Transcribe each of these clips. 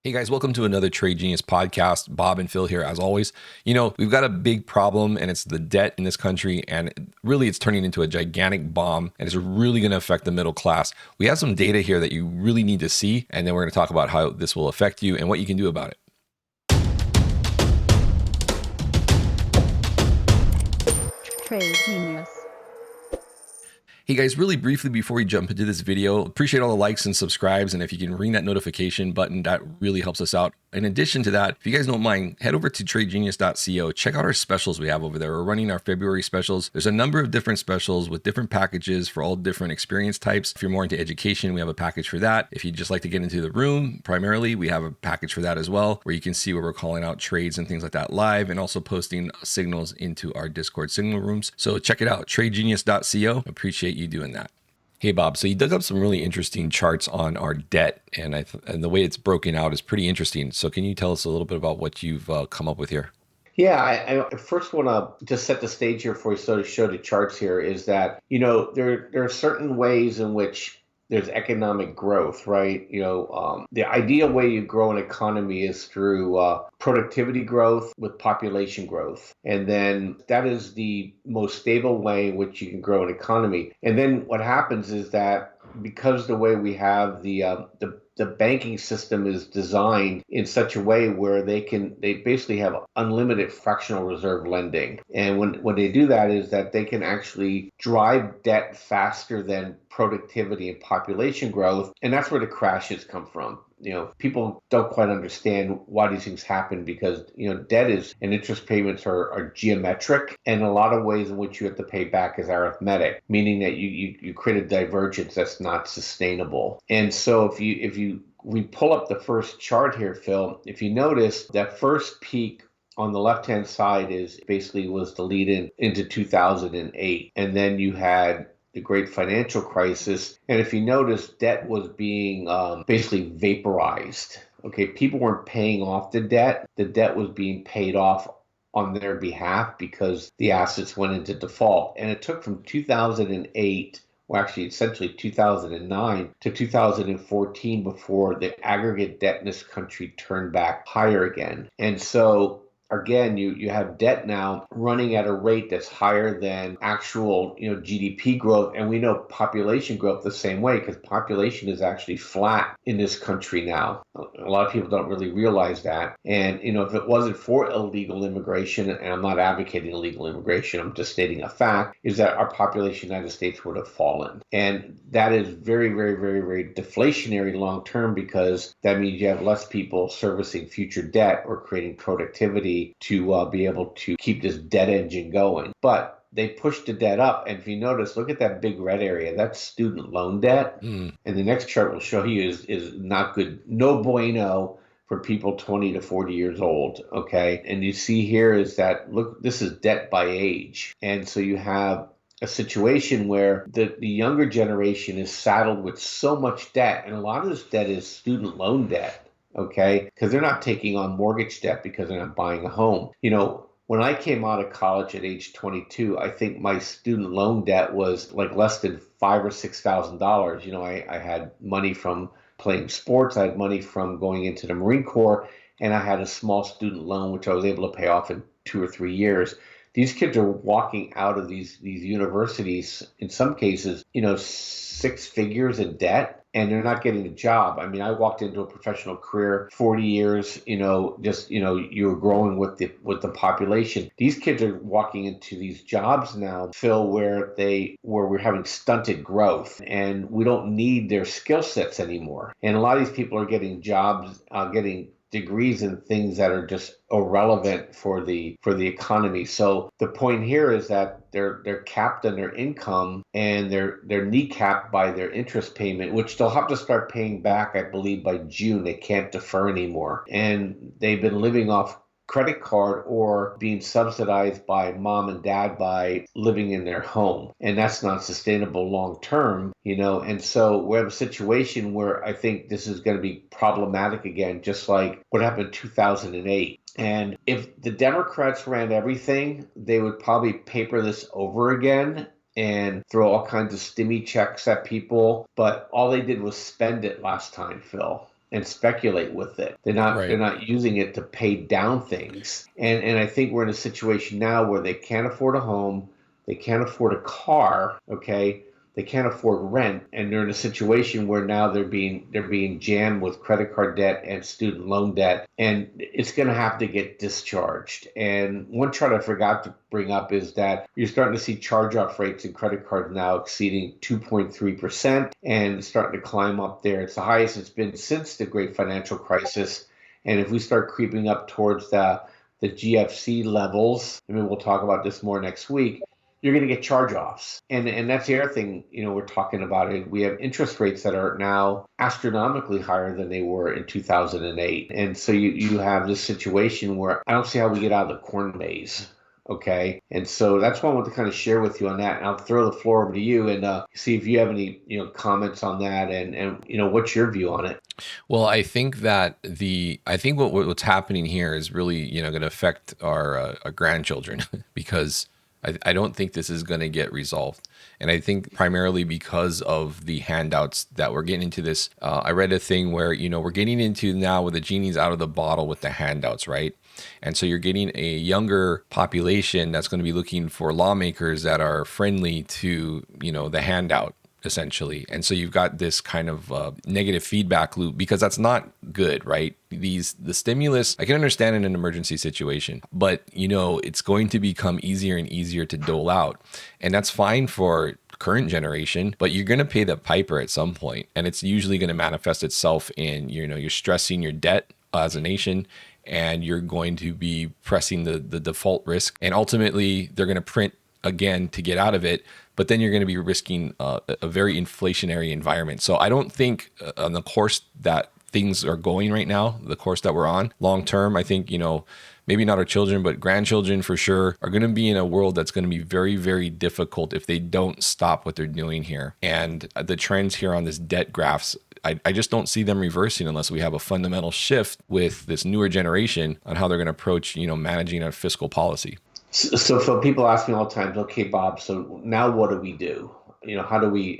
Hey guys, welcome to another Trade Genius podcast. Bob and Phil here as always. We've got a big problem and it's the debt in this country, and really it's turning into a gigantic bomb and it's really going to affect the middle class. We have some data here that you really need to see, and then we're going to talk about how this will affect you and what you can do about it. Trade Genius. Hey guys, really briefly before we jump into this video, appreciate all the likes and subscribes, and if you can ring that notification button, that really helps us out. In addition to that, if you guys don't mind, head over to tradegenius.co, check out our specials we have over there. We're running our February specials. There's a number of different specials with different packages for all different experience types. If you're more into education, we have a package for that. If you just like to get into the room, primarily, we have a package for that as well, where you can see where we're calling out trades and things like that live, and also posting signals into our Discord signal rooms. So check it out, tradegenius.co. Appreciate you doing that. Hey Bob, so you dug up some really interesting charts on our debt, and and the way it's broken out is pretty interesting. So can you tell us a little bit about what you've come up with here? Yeah, I first want to just set the stage here before we sort of show the charts here is that, there are certain ways in which there's economic growth, right? The ideal way you grow an economy is through productivity growth with population growth. And then that is the most stable way in which you can grow an economy. And then what happens is that because the way we have the banking system is designed in such a way where they basically have unlimited fractional reserve lending. And when they do that is that they can actually drive debt faster than productivity and population growth. And that's where the crashes come from. People don't quite understand why these things happen because, debt is and interest payments are geometric, and a lot of ways in which you have to pay back is arithmetic, meaning that you create a divergence that's not sustainable. And so we pull up the first chart here, Phil, if you notice that first peak on the left-hand side was the lead into 2008. And then you had the great financial crisis. And if you notice, debt was being basically vaporized. Okay, people weren't paying off the debt. The debt was being paid off on their behalf because the assets went into default. And it took from 2008, well, actually, essentially 2009 to 2014 before the aggregate debt in this country turned back higher again. And so again, you have debt now running at a rate that's higher than actual, GDP growth. And we know population growth the same way because population is actually flat in this country now. A lot of people don't really realize that. And, if it wasn't for illegal immigration, and I'm not advocating illegal immigration, I'm just stating a fact, is that our population in the United States would have fallen. And that is very, very, very, very deflationary long term because that means you have less people servicing future debt or creating productivity to be able to keep this debt engine going. But they pushed the debt up. And if you notice, look at that big red area. That's student loan debt. And the next chart will show you is not good. No bueno for people 20 to 40 years old. Okay. And you see here is that, look, this is debt by age. And so you have a situation where the younger generation is saddled with so much debt. And a lot of this debt is student loan debt. Okay, because they're not taking on mortgage debt because they're not buying a home. When I came out of college at age 22, I think my student loan debt was like less than $5,000 or $6,000. I had money from playing sports, I had money from going into the Marine Corps, and I had a small student loan which I was able to pay off in 2 or 3 years. These kids are walking out of these universities, in some cases, 6 figures in debt, and they're not getting a job. I mean, I walked into a professional career, 40 years, you were growing with the population. These kids are walking into these jobs now, Phil, where we're having stunted growth, and we don't need their skill sets anymore. And a lot of these people are getting jobs, getting degrees in things that are just irrelevant for the economy. So the point here is that they're capped on their income, and they're kneecapped by their interest payment, which they'll have to start paying back, I believe, by June. They can't defer anymore. And they've been living off credit card or being subsidized by mom and dad by living in their home. And that's not sustainable long term, And so we have a situation where I think this is going to be problematic again, just like what happened in 2008. And if the Democrats ran everything, they would probably paper this over again and throw all kinds of stimmy checks at people. But all they did was spend it last time, Phil. and speculate with it. They're Right. not using it to pay down things. And I think we're in a situation now where they can't afford a home, they can't afford a car, okay? They can't afford rent, and they're in a situation where now they're being jammed with credit card debt and student loan debt, and it's going to have to get discharged. And one chart I forgot to bring up is that you're starting to see charge-off rates in credit cards now exceeding 2.3% and starting to climb up there. It's the highest it's been since the Great Financial Crisis, and if we start creeping up towards the GFC levels, I mean, we'll talk about this more next week, you're going to get charge-offs. And that's the other thing, we're talking about it. We have interest rates that are now astronomically higher than they were in 2008. And so you have this situation where I don't see how we get out of the corn maze. Okay. And so that's what I want to kind of share with you on that. And I'll throw the floor over to you and see if you have any, comments on that and what's your view on it? Well, I think that what's happening here is really, going to affect our grandchildren because I don't think this is going to get resolved. And I think primarily because of the handouts that we're getting into this. I read a thing where, we're getting into now where the genie's out of the bottle with the handouts, right? And so you're getting a younger population that's going to be looking for lawmakers that are friendly to, the handout, essentially. And so you've got this kind of negative feedback loop because that's not good, right? The stimulus, I can understand in an emergency situation, but it's going to become easier and easier to dole out. And that's fine for current generation, but you're going to pay the piper at some point. And it's usually going to manifest itself in, you're stressing your debt as a nation, and you're going to be pressing the default risk. And ultimately, they're going to print again to get out of it, but then you're going to be risking a very inflationary environment. So I don't think on the course that things are going right now, the course that we're on long term, I think, maybe not our children, but grandchildren for sure are going to be in a world that's going to be very, very difficult if they don't stop what they're doing here. And the trends here on this debt graphs, I just don't see them reversing unless we have a fundamental shift with this newer generation on how they're going to approach, managing our fiscal policy. So Phil, people ask me all the time, okay, Bob, so now what do we do? How do we,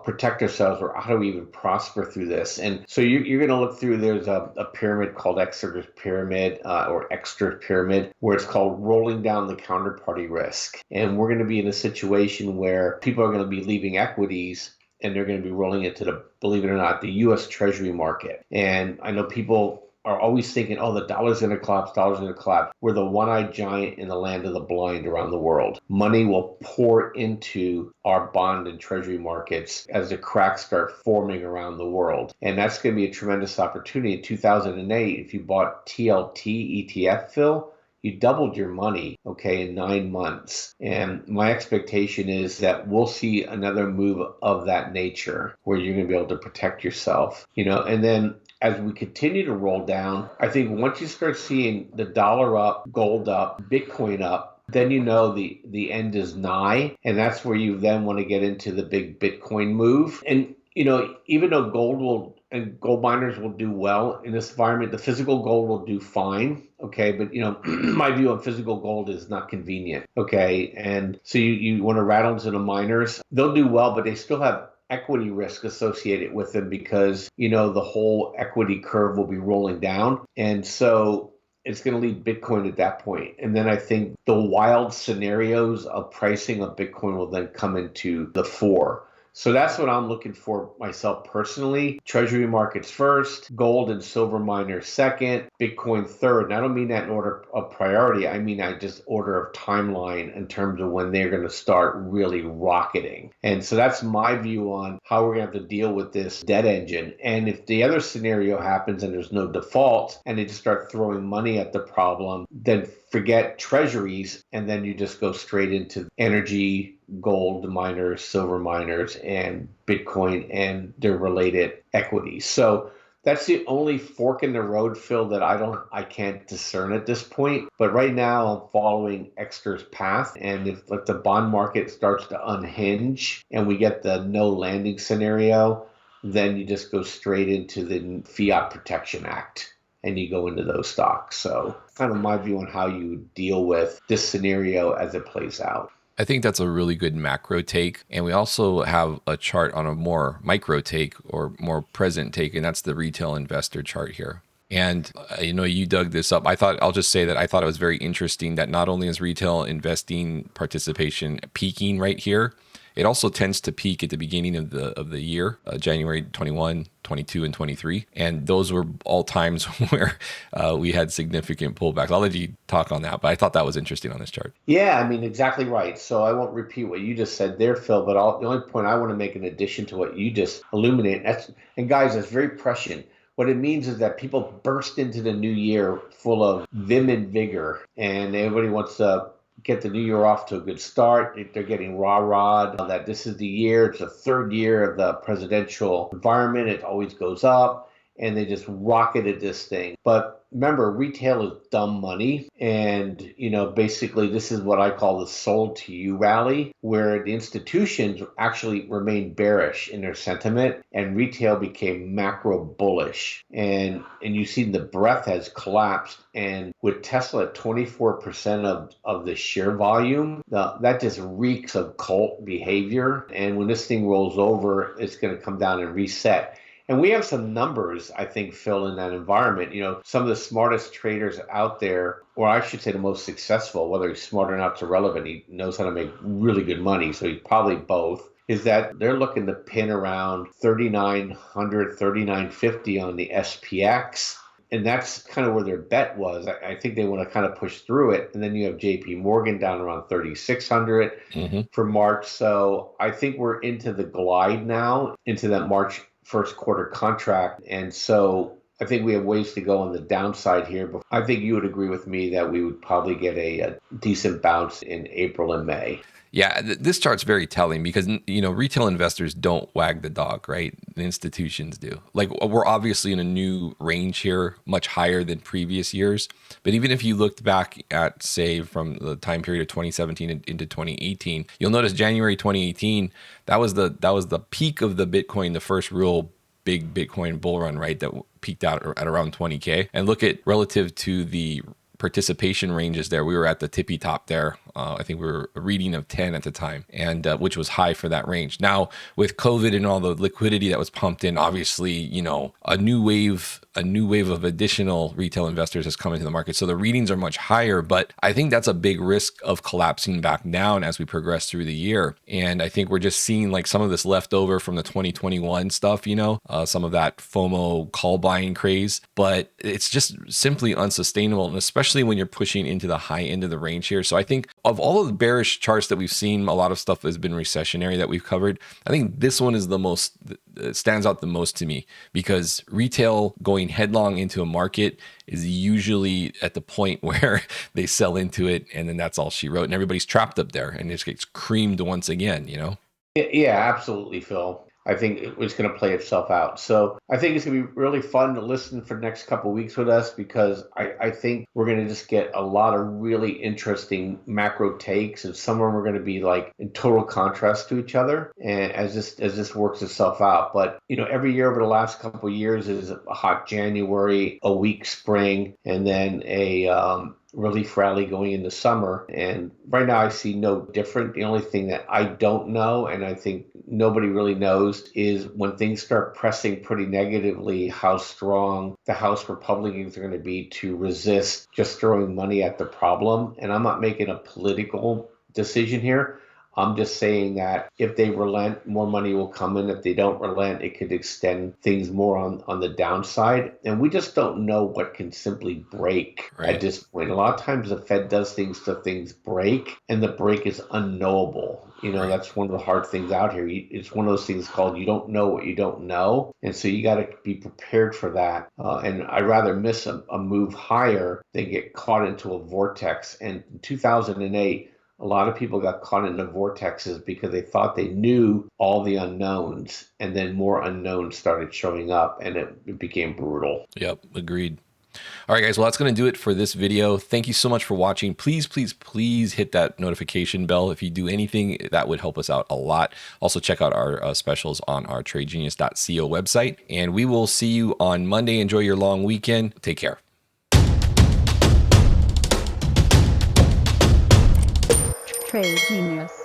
protect ourselves, or how do we even prosper through this? And so you're going to look through, there's a pyramid called Exeter's Pyramid or Exeter's Pyramid, where it's called rolling down the counterparty risk. And we're going to be in a situation where people are going to be leaving equities and they're going to be rolling into the, believe it or not, the U.S. Treasury market. And I know people are always thinking, oh, the dollar's going to collapse, We're the one-eyed giant in the land of the blind around the world. Money will pour into our bond and treasury markets as the cracks start forming around the world. And that's going to be a tremendous opportunity. In 2008, if you bought TLT ETF, Phil, you doubled your money, okay, in 9 months. And my expectation is that we'll see another move of that nature where you're going to be able to protect yourself, and then as we continue to roll down, I think once you start seeing the dollar up, gold up, Bitcoin up, then the end is nigh. And that's where you then want to get into the big Bitcoin move. And, even though gold miners will do well in this environment, the physical gold will do fine. Okay. But, my view on physical gold is not convenient. Okay. And so you want to rattle into the miners, they'll do well, but they still have equity risk associated with them because, the whole equity curve will be rolling down. And so it's going to lead Bitcoin at that point. And then I think the wild scenarios of pricing of Bitcoin will then come into the fore. So that's what I'm looking for myself personally. Treasury markets first, gold and silver miners second, Bitcoin third. And I don't mean that in order of priority. I mean just order of timeline in terms of when they're going to start really rocketing. And so that's my view on how we're going to have to deal with this debt engine. And if the other scenario happens and there's no default and they just start throwing money at the problem, then forget treasuries, and then you just go straight into energy, gold miners, silver miners, and Bitcoin and their related equities. So that's the only fork in the road, Phil, that I can't discern at this point. But right now I'm following Exeter's path. And if the bond market starts to unhinge and we get the no landing scenario, then you just go straight into the Fiat Protection Act and you go into those stocks. So kind of my view on how you deal with this scenario as it plays out. I think that's a really good macro take. And we also have a chart on a more micro take or more present take, and that's the retail investor chart here. And you dug this up. I'll just say that I thought it was very interesting that not only is retail investing participation peaking right here, it also tends to peak at the beginning of the year, January 21, 22, and 23. And those were all times where we had significant pullbacks. I'll let you talk on that, but I thought that was interesting on this chart. Yeah, I mean, exactly right. So I won't repeat what you just said there, Phil, but the only point I want to make in addition to what you just illuminate, and guys, that's very prescient. What it means is that people burst into the new year full of vim and vigor, and everybody wants to get the new year off to a good start. They're getting rah-rah that this is the year. It's the third year of the presidential environment. It always goes up, and they just rocketed this thing. But remember, retail is dumb money. And, basically this is what I call the sold to you rally, where the institutions actually remained bearish in their sentiment and retail became macro bullish. And you see the breadth has collapsed. And with Tesla at 24% of the share volume, that just reeks of cult behavior. And when this thing rolls over, it's going to come down and reset. And we have some numbers, I think, Phil, in that environment. Some of the smartest traders out there, or I should say the most successful, whether he's smart or not, is irrelevant. He knows how to make really good money, so he's probably both, is that they're looking to pin around 3,900, 3,950 on the SPX. And that's kind of where their bet was. I think they want to kind of push through it. And then you have JP Morgan down around 3,600 for March. So I think we're into the glide now, into that March first quarter contract. And so I think we have ways to go on the downside here. But I think you would agree with me that we would probably get a decent bounce in April and May. Yeah, this chart's very telling because, retail investors don't wag the dog, right? The institutions do. Like, we're obviously in a new range here, much higher than previous years. But even if you looked back at, say, from the time period of 2017 into 2018, you'll notice January 2018, that was the peak of the Bitcoin, the first real big Bitcoin bull run, right? That peaked out at around 20K. And look at relative to the participation ranges there. We were at the tippy top there. I think we were a reading of 10 at the time, and which was high for that range. Now, with COVID and all the liquidity that was pumped in, obviously, a new wave of additional retail investors has come into the market. So the readings are much higher, but I think that's a big risk of collapsing back down as we progress through the year. And I think we're just seeing like some of this leftover from the 2021 stuff, some of that FOMO call buying craze, but it's just simply unsustainable. And especially when you're pushing into the high end of the range here. So I think of all of the bearish charts that we've seen, a lot of stuff has been recessionary that we've covered. I think this one is the most, stands out the most to me because retail going headlong into a market is usually at the point where they sell into it and then that's all she wrote and everybody's trapped up there and it just gets creamed once again, Yeah, absolutely, Phil. I think it's going to play itself out. So I think it's going to be really fun to listen for the next couple of weeks with us because I think we're going to just get a lot of really interesting macro takes, and some of them are going to be like in total contrast to each other, and as this works itself out. But every year over the last couple of years is a hot January, a weak spring, and then a relief rally going into summer. And right now I see no different. The only thing that I don't know, and I think nobody really knows, is when things start pressing pretty negatively, how strong the House Republicans are going to be to resist just throwing money at the problem. And I'm not making a political decision here. I'm just saying that if they relent, more money will come in. If they don't relent, it could extend things more on the downside. And we just don't know what can simply break at this point. A lot of times the Fed does things to things break, and the break is unknowable. That's one of the hard things out here. It's one of those things called you don't know what you don't know. And so you got to be prepared for that. And I'd rather miss a move higher than get caught into a vortex. And in 2008, a lot of people got caught in the vortexes because they thought they knew all the unknowns, and then more unknowns started showing up, and it became brutal. Yep, agreed. All right, guys, well, that's going to do it for this video. Thank you so much for watching. Please, please, please hit that notification bell. If you do anything, that would help us out a lot. Also, check out our specials on our tradegenius.co website, and we will see you on Monday. Enjoy your long weekend. Take care. Trade Genius.